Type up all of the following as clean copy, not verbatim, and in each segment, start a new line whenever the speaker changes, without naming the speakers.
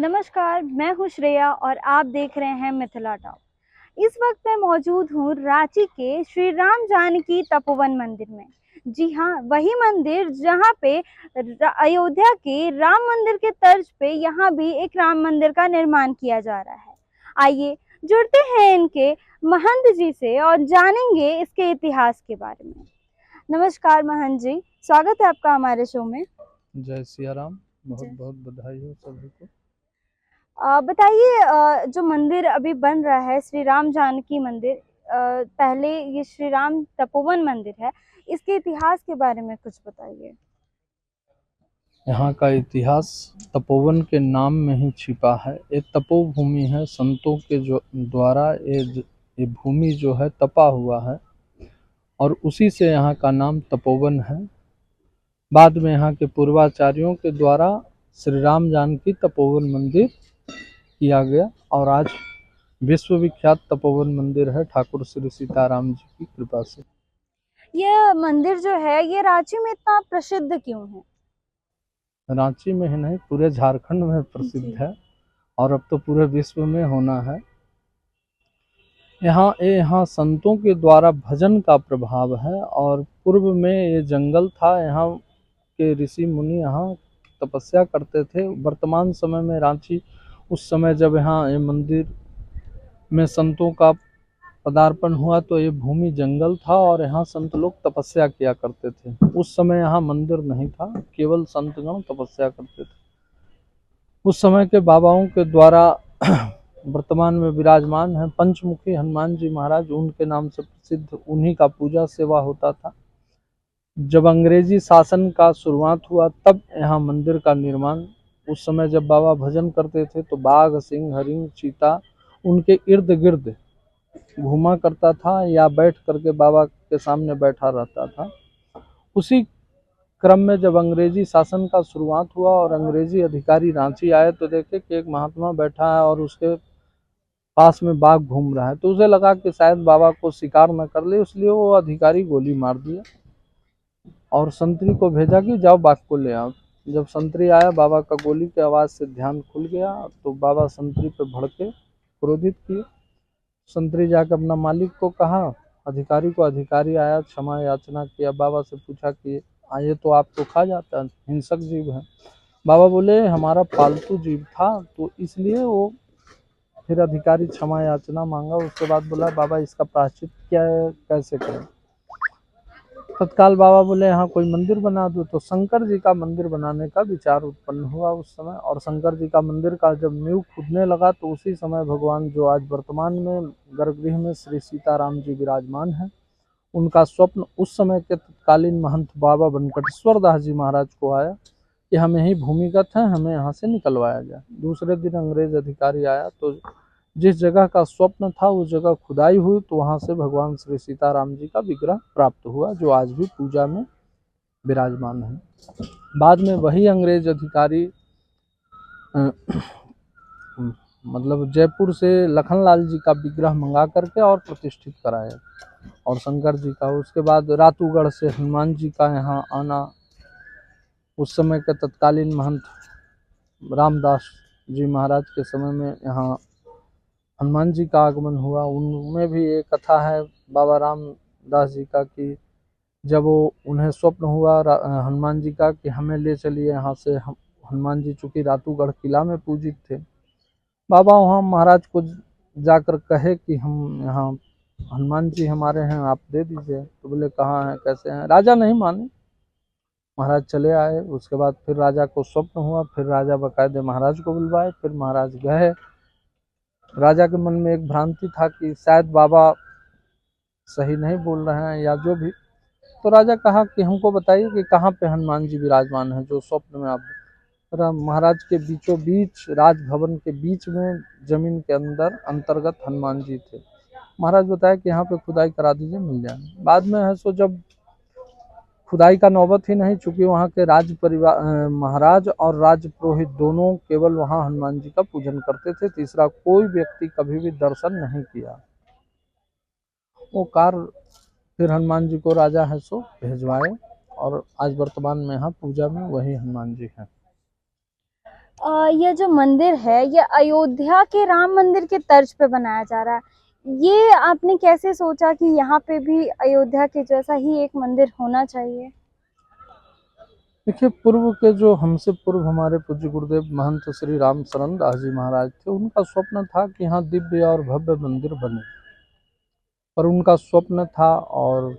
नमस्कार, मैं हूँ श्रेया और आप देख रहे हैं मिथिला टॉक। इस वक्त मैं मौजूद हूँ रांची के श्री राम जानकी तपोवन मंदिर में। जी हाँ, वही मंदिर जहाँ पे अयोध्या के राम मंदिर के तर्ज पे यहाँ भी एक राम मंदिर का निर्माण किया जा रहा है। आइए जुड़ते हैं इनके महंत जी से और जानेंगे इसके इतिहास के बारे में। नमस्कार महंत जी, स्वागत है आपका हमारे शो में।
जय सिया राम। बहुत बहुत बधाई हो सभी को।
बताइए, जो मंदिर अभी बन रहा है श्री राम जानकी मंदिर, पहले ये श्री राम तपोवन मंदिर है, इसके इतिहास के बारे में कुछ बताइए।
यहाँ का इतिहास तपोवन के नाम में ही छिपा है। ये तपोभूमि है, संतों के जो द्वारा ये भूमि जो है तपा हुआ है और उसी से यहाँ का नाम तपोवन है। बाद में यहाँ के पूर्वाचार्यों के द्वारा श्री राम जानकी तपोवन मंदिर किया गया और आज विश्वविख्यात तपोवन मंदिर है ठाकुर श्री सीताराम जी की कृपा से।
यह मंदिर जो है ये रांची में इतना प्रसिद्ध क्यों है?
रांची में ही नहीं, पूरे झारखंड में प्रसिद्ध है और अब तो पूरे विश्व में होना है। यहाँ संतों के द्वारा भजन का प्रभाव है और पूर्व में ये जंगल था। यहाँ के ऋषि मुनि यहाँ तपस्या करते थे। वर्तमान समय में रांची, उस समय जब यहाँ ये मंदिर में संतों का पदार्पण हुआ तो ये भूमि जंगल था और यहाँ संत लोग तपस्या किया करते थे। उस समय यहाँ मंदिर नहीं था, केवल संतगण तपस्या करते थे। उस समय के बाबाओं के द्वारा वर्तमान में विराजमान है पंचमुखी हनुमान जी महाराज, उनके नाम से प्रसिद्ध, उन्हीं का पूजा सेवा होता था। जब अंग्रेजी शासन का शुरुआत हुआ तब यहाँ मंदिर का निर्माण, उस समय जब बाबा भजन करते थे तो बाघ, सिंह, हरिण, चीता उनके इर्द गिर्द घूमा करता था या बैठ करके बाबा के सामने बैठा रहता था। उसी क्रम में जब अंग्रेजी शासन का शुरुआत हुआ और अंग्रेजी अधिकारी रांची आए तो देखे कि एक महात्मा बैठा है और उसके पास में बाघ घूम रहा है, तो उसे लगा कि शायद बाबा को शिकार न कर ले, इसलिए वो अधिकारी गोली मार दिया और संतरी को भेजा कि जाओ बाघ को ले आओ। जब संतरी आया, बाबा का गोली की आवाज़ से ध्यान खुल गया तो बाबा संतरी पे भड़के, क्रोधित किए। संतरी जाकर अपना मालिक को कहा, अधिकारी को, अधिकारी आया, क्षमा याचना किया, बाबा से पूछा कि ये तो आपको खा जाता है, हिंसक जीव है। बाबा बोले हमारा पालतू जीव था तो इसलिए वो, फिर अधिकारी क्षमा याचना मांगा। उसके बाद बोला बाबा इसका प्रायश्चित क्या है, कैसे करें। तत्काल बाबा बोले यहाँ कोई मंदिर बना दो, तो शंकर जी का मंदिर बनाने का विचार उत्पन्न हुआ उस समय। और शंकर जी का मंदिर का जब नींव खुदने लगा तो उसी समय भगवान जो आज वर्तमान में गर्भगृह में श्री सीताराम जी विराजमान हैं, उनका स्वप्न उस समय के तत्कालीन महंत बाबा बनकटेश्वर दास जी महाराज को आया कि हम यही भूमिगत हैं, हमें यहाँ से निकलवाया जाए। दूसरे दिन अंग्रेज अधिकारी आया तो जिस जगह का स्वप्न था उस जगह खुदाई हुई तो वहाँ से भगवान श्री सीताराम जी का विग्रह प्राप्त हुआ, जो आज भी पूजा में विराजमान है। बाद में वही अंग्रेज अधिकारी मतलब जयपुर से लखनलाल जी का विग्रह मंगा करके और प्रतिष्ठित कराया और शंकर जी का। उसके बाद रातूगढ़ से हनुमान जी का यहाँ आना, उस समय के तत्कालीन महंत रामदास जी महाराज के समय में यहाँ हनुमान जी का आगमन हुआ। उनमें भी एक कथा है बाबा रामदास जी का कि जब वो उन्हें स्वप्न हुआ हनुमान जी का कि हमें ले चलिए यहाँ से, हनुमान जी चूँकि रातूगढ़ किला में पूजित थे, बाबा वहाँ महाराज को जाकर कहे कि हम यहाँ हनुमान जी हमारे हैं, आप दे दीजिए। तो बोले कहाँ हैं, कैसे हैं। राजा नहीं माने, महाराज चले आए। उसके बाद फिर राजा को स्वप्न हुआ, फिर राजा बाकायदे महाराज को बुलवाए, फिर महाराज गए। राजा के मन में एक भ्रांति था कि शायद बाबा सही नहीं बोल रहे हैं या जो भी। तो राजा कहा कि हमको बताइए कि कहाँ पे हनुमान जी विराजमान है जो स्वप्न में आप। महाराज के बीचों बीच, राजभवन के बीच में जमीन के अंदर अंतर्गत हनुमान जी थे। महाराज बताया कि यहाँ पे खुदाई करा दीजिए, मिल जाएंगे। बाद में है सो जब खुदाई का नौबत ही नहीं, चूंकि वहाँ के राज परिवार, महाराज और राज पुरोहित दोनों केवल वहाँ हनुमान जी का पूजन करते थे, तीसरा कोई व्यक्ति कभी भी दर्शन नहीं किया। वो कार्य फिर हनुमान जी को राजा है सो भेजवाए और आज वर्तमान में यहाँ पूजा में वही हनुमान जी हैं।
ये जो मंदिर है ये अयोध्या के राम मंदिर के तर्ज पे बनाया जा रहा है। ये आपने कैसे सोचा कि यहाँ पे भी अयोध्या के जैसा ही एक मंदिर होना चाहिए?
देखिए, पूर्व के जो हमसे पूर्व हमारे पूज्य गुरुदेव महंत श्री राम शरण दास जी महाराज थे, उनका स्वप्न था कि यहाँ दिव्य और भव्य मंदिर बने। पर उनका स्वप्न था और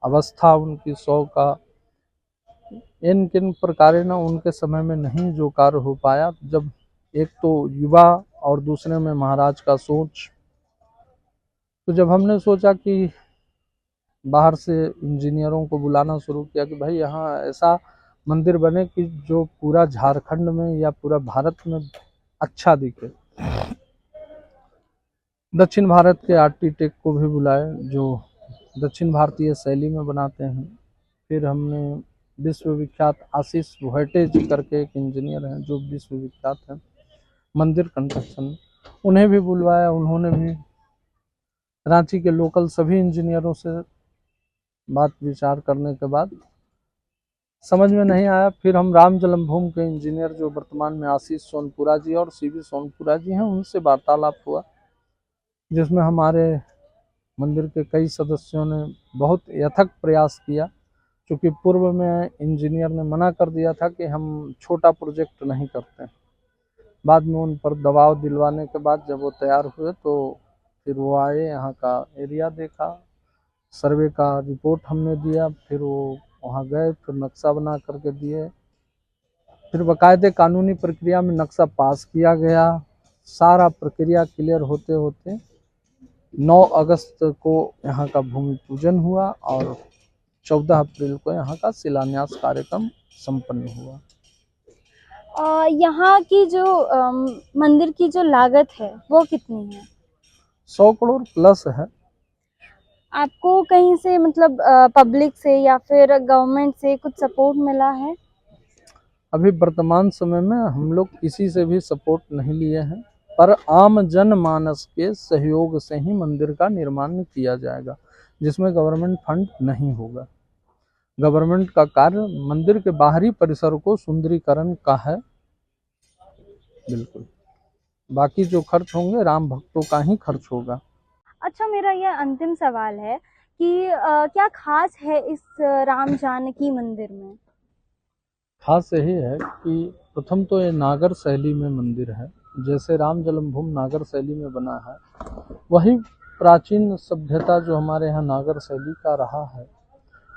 अवस्था उनकी 100 का इन किन प्रकारे न उनके समय में नहीं जो कार्य हो पाया। जब एक तो युवा और दूसरे में महाराज का सोच, तो जब हमने सोचा कि बाहर से इंजीनियरों को बुलाना शुरू किया कि भाई यहाँ ऐसा मंदिर बने कि जो पूरा झारखंड में या पूरा भारत में अच्छा दिखे। दक्षिण भारत के आर्किटेक्ट को भी बुलाए जो दक्षिण भारतीय शैली में बनाते हैं। फिर हमने विश्वविख्यात आशीष भोयटे जी करके एक इंजीनियर हैं जो विश्वविख्यात हैं मंदिर कंस्ट्रक्शन, उन्हें भी बुलवाया। उन्होंने भी रांची के लोकल सभी इंजीनियरों से बात विचार करने के बाद समझ में नहीं आया। फिर हम राम जन्मभूमि के इंजीनियर जो वर्तमान में आशीष सोनपुरा जी और सीवी सोनपुरा जी हैं, उनसे वार्तालाप हुआ, जिसमें हमारे मंदिर के कई सदस्यों ने बहुत यथक प्रयास किया। क्योंकि पूर्व में इंजीनियर ने मना कर दिया था कि हम छोटा प्रोजेक्ट नहीं करते। बाद में उन पर दबाव दिलवाने के बाद जब वो तैयार हुए तो फिर वो आए, यहाँ का एरिया देखा, सर्वे का रिपोर्ट हमने दिया, फिर वो वहाँ गए, फिर नक्शा बना करके दिए, फिर बाकायदे कानूनी प्रक्रिया में नक्शा पास किया गया। सारा प्रक्रिया क्लियर होते होते 9 अगस्त को यहाँ का भूमि पूजन हुआ और 14 अप्रैल को यहाँ का शिलान्यास कार्यक्रम संपन्न हुआ।
यहाँ की जो मंदिर की जो लागत है वो कितनी है?
100 करोड़ प्लस है।
आपको कहीं से मतलब पब्लिक से या फिर गवर्नमेंट से कुछ सपोर्ट मिला है?
अभी वर्तमान समय में हम लोग किसी से भी सपोर्ट नहीं लिए हैं, पर आम जनमानस के सहयोग से ही मंदिर का निर्माण किया जाएगा, जिसमें गवर्नमेंट फंड नहीं होगा। गवर्नमेंट का कार्य मंदिर के बाहरी परिसर को सुंदरीकरण का है, बिल्कुल। बाकी जो खर्च होंगे राम भक्तों का ही खर्च होगा।
अच्छा, मेरा यह अंतिम सवाल है कि क्या खास है इस राम जानकी मंदिर में?
खास यही है कि प्रथम तो ये नागर शैली में मंदिर है। जैसे राम जन्मभूमि नागर शैली में बना है, वही प्राचीन सभ्यता जो हमारे यहाँ नागर शैली का रहा है,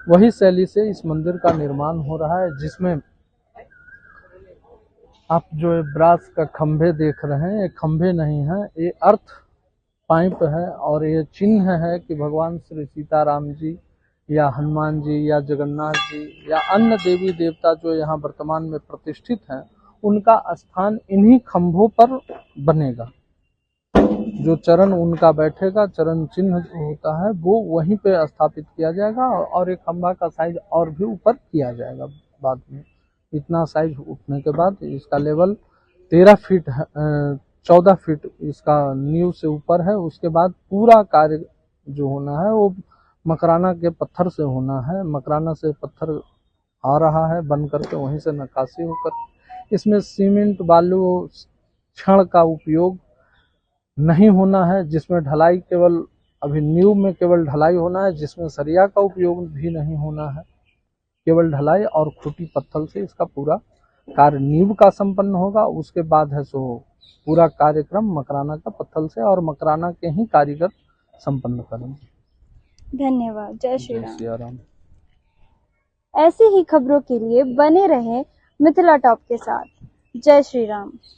वही शैली से इस मंदिर का निर्माण हो रहा है। जिसमें आप जो ये ब्रास का खंभे देख रहे हैं, ये खंभे नहीं हैं, ये अर्थ पाइप है और ये चिन्ह है कि भगवान श्री सीताराम जी या हनुमान जी या जगन्नाथ जी या अन्य देवी देवता जो यहाँ वर्तमान में प्रतिष्ठित हैं, उनका स्थान इन्हीं खंभों पर बनेगा। जो चरण उनका बैठेगा, चरण चिन्ह जो होता है, वो वहीं पे स्थापित किया जाएगा और एक खंभा का साइज और भी ऊपर किया जाएगा बाद में। इतना साइज उठने के बाद इसका लेवल 13 फीट 14 फीट इसका नींव से ऊपर है। उसके बाद पूरा कार्य जो होना है वो मकराना के पत्थर से होना है। मकराना से पत्थर आ रहा है बन करके, वहीं से नक्काशी होकर। इसमें सीमेंट बालू छड़ का उपयोग नहीं होना है, जिसमें ढलाई केवल अभी नींव में केवल ढलाई होना है, जिसमें सरिया का उपयोग भी नहीं होना है। केवल ढलाई और खूंटी पत्थर से इसका पूरा कार्य नींव का संपन्न होगा। उसके बाद है सो पूरा कार्यक्रम मकराना का पत्थर से और मकराना के ही कारीगर संपन्न करेंगे।
धन्यवाद। जय श्री राम।
सिया राम।
ऐसी ही खबरों के लिए बने रहें मिथिला टॉप के साथ। जय श्री राम।